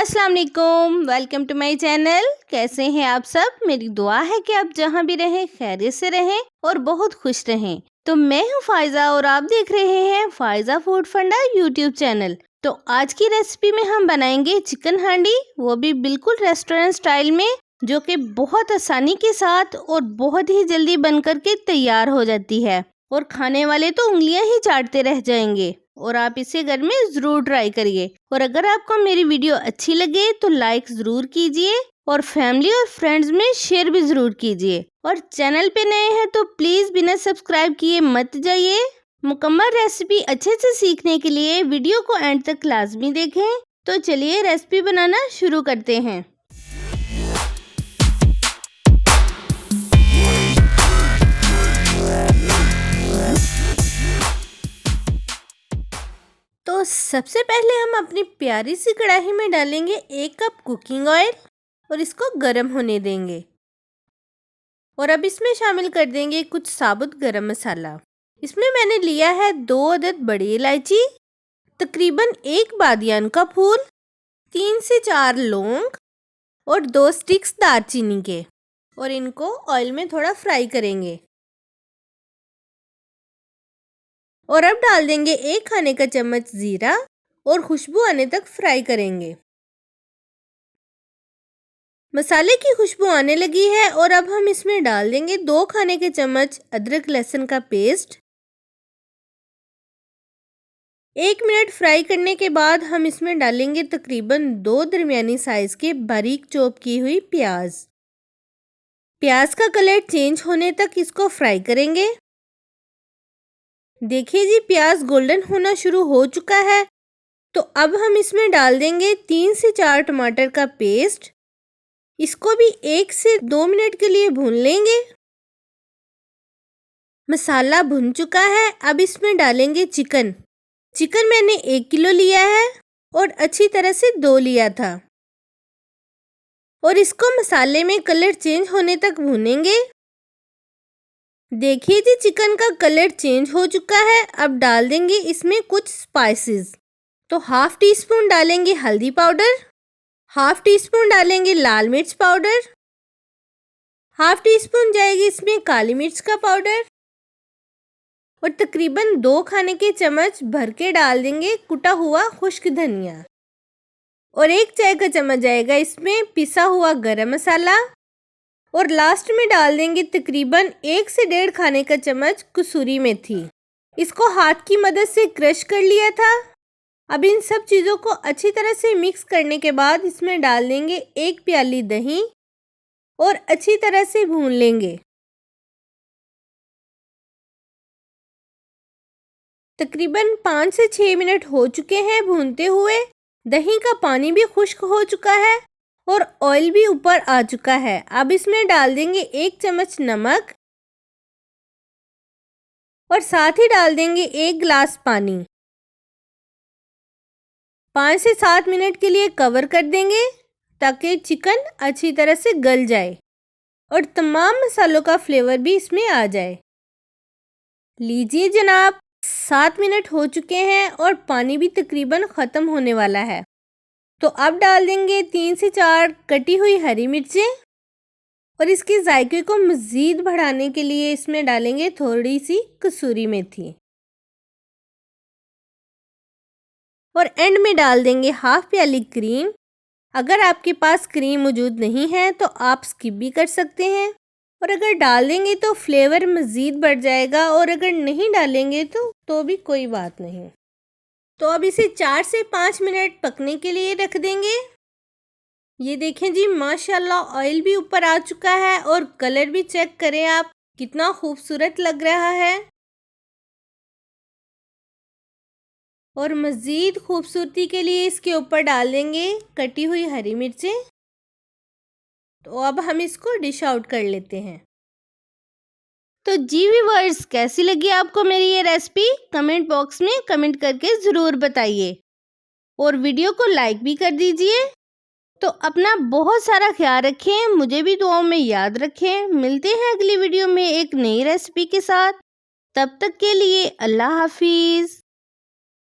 अस्सलाम वालेकुम, welcome to my channel. कैसे हैं आप सब? मेरी दुआ है कि आप जहां भी रहें खैरियत से रहें और बहुत खुश रहें। तो मैं हूं फायजा और आप देख रहे हैं फायजा फूड फंडा यूट्यूब चैनल। तो आज की रेसिपी में हम बनाएंगे चिकन हांडी, वो भी बिल्कुल रेस्टोरेंट स्टाइल में, जो कि बहुत आसानी के साथ और बहुत ही जल्दी बनकर के तैयार हो जाती है और खाने वाले तो उंगलियां ही चाटते रह जाएंगे। और आप इसे घर में ज़रूर ट्राई करिए। और अगर आपको मेरी वीडियो अच्छी लगे तो लाइक ज़रूर कीजिए और फैमिली और फ्रेंड्स में शेयर भी ज़रूर कीजिए। और चैनल पे नए हैं तो प्लीज़ बिना सब्सक्राइब किए मत जाइए। मुकम्मल रेसिपी अच्छे से सीखने के लिए वीडियो को एंड तक लाजमी देखें। तो चलिए रेसिपी बनाना शुरू करते हैं। तो सबसे पहले हम अपनी प्यारी सी कढ़ाई में डालेंगे 1 कप कुकिंग ऑयल और इसको गर्म होने देंगे। और अब इसमें शामिल कर देंगे कुछ साबुत गरम मसाला। इसमें मैंने लिया है 2 अदद बड़ी इलायची, तकरीबन 1 बादियान का फूल, 3 से 4 लौंग और 2 स्टिक्स दालचीनी के, और इनको ऑयल में थोड़ा फ्राई करेंगे। और अब डाल देंगे 1 खाने का चम्मच जीरा और खुशबू आने तक फ्राई करेंगे। मसाले की खुशबू आने लगी है और अब हम इसमें डाल देंगे 2 खाने के चम्मच अदरक लहसुन का पेस्ट। 1 मिनट फ्राई करने के बाद हम इसमें डालेंगे तकरीबन 2 दरमियानी साइज के बारीक चॉप की हुई प्याज। प्याज का कलर चेंज होने तक इसको फ्राई करेंगे। देखिए जी, प्याज गोल्डन होना शुरू हो चुका है। तो अब हम इसमें डाल देंगे 3 से 4 टमाटर का पेस्ट। इसको भी 1 से 2 मिनट के लिए भून लेंगे। मसाला भुन चुका है। अब इसमें डालेंगे चिकन। चिकन मैंने 1 किलो लिया है और अच्छी तरह से धो लिया था। और इसको मसाले में कलर चेंज होने तक भूनेंगे। देखिए जी, चिकन का कलर चेंज हो चुका है। अब डाल देंगे इसमें कुछ स्पाइसेस। तो हाफ टी स्पून डालेंगे हल्दी पाउडर, हाफ टी स्पून डालेंगे लाल मिर्च पाउडर, हाफ टी स्पून जाएगी इसमें काली मिर्च का पाउडर, और तकरीबन 2 खाने के चम्मच भर के डाल देंगे कुटा हुआ खुश्क धनिया, और 1 चाय का चम्मच जाएगा इसमें पिसा हुआ गरम मसाला, और लास्ट में डाल देंगे तकरीबन 1 से 1.5 खाने का चम्मच कसूरी मेथी। इसको हाथ की मदद से क्रश कर लिया था। अब इन सब चीज़ों को अच्छी तरह से मिक्स करने के बाद इसमें डाल देंगे 1 प्याली दही और अच्छी तरह से भून लेंगे। तकरीबन 5 से 6 मिनट हो चुके हैं भूनते हुए। दही का पानी भी खुश्क हो चुका है और ऑयल भी ऊपर आ चुका है। अब इसमें डाल देंगे 1 चम्मच नमक और साथ ही डाल देंगे 1 गिलास पानी। 5 से 7 मिनट के लिए कवर कर देंगे ताकि चिकन अच्छी तरह से गल जाए और तमाम मसालों का फ्लेवर भी इसमें आ जाए। लीजिए जनाब, 7 मिनट हो चुके हैं और पानी भी तकरीबन ख़त्म होने वाला है। तो अब डाल देंगे 3 से 4 कटी हुई हरी मिर्चें, और इसके जायके को मज़ीद बढ़ाने के लिए इसमें डालेंगे थोड़ी सी कसूरी मेथी, और एंड में डाल देंगे हाफ प्याली क्रीम। अगर आपके पास क्रीम मौजूद नहीं है तो आप स्किप भी कर सकते हैं, और अगर डाल देंगे तो फ्लेवर मज़ीद बढ़ जाएगा, और अगर नहीं डालेंगे तो भी कोई बात नहीं। तो अब इसे 4 से 5 मिनट पकने के लिए रख देंगे। ये देखें जी, माशाल्लाह ऑयल भी ऊपर आ चुका है और कलर भी चेक करें आप, कितना खूबसूरत लग रहा है। और मज़ीद खूबसूरती के लिए इसके ऊपर डाल देंगे कटी हुई हरी मिर्चें। तो अब हम इसको डिश आउट कर लेते हैं। तो जी व्यूअर्स, कैसी लगी आपको मेरी ये रेसिपी? कमेंट बॉक्स में कमेंट करके ज़रूर बताइए और वीडियो को लाइक भी कर दीजिए। तो अपना बहुत सारा ख्याल रखें, मुझे भी दुआओं में याद रखें। मिलते हैं अगली वीडियो में एक नई रेसिपी के साथ। तब तक के लिए अल्लाह हाफिज़।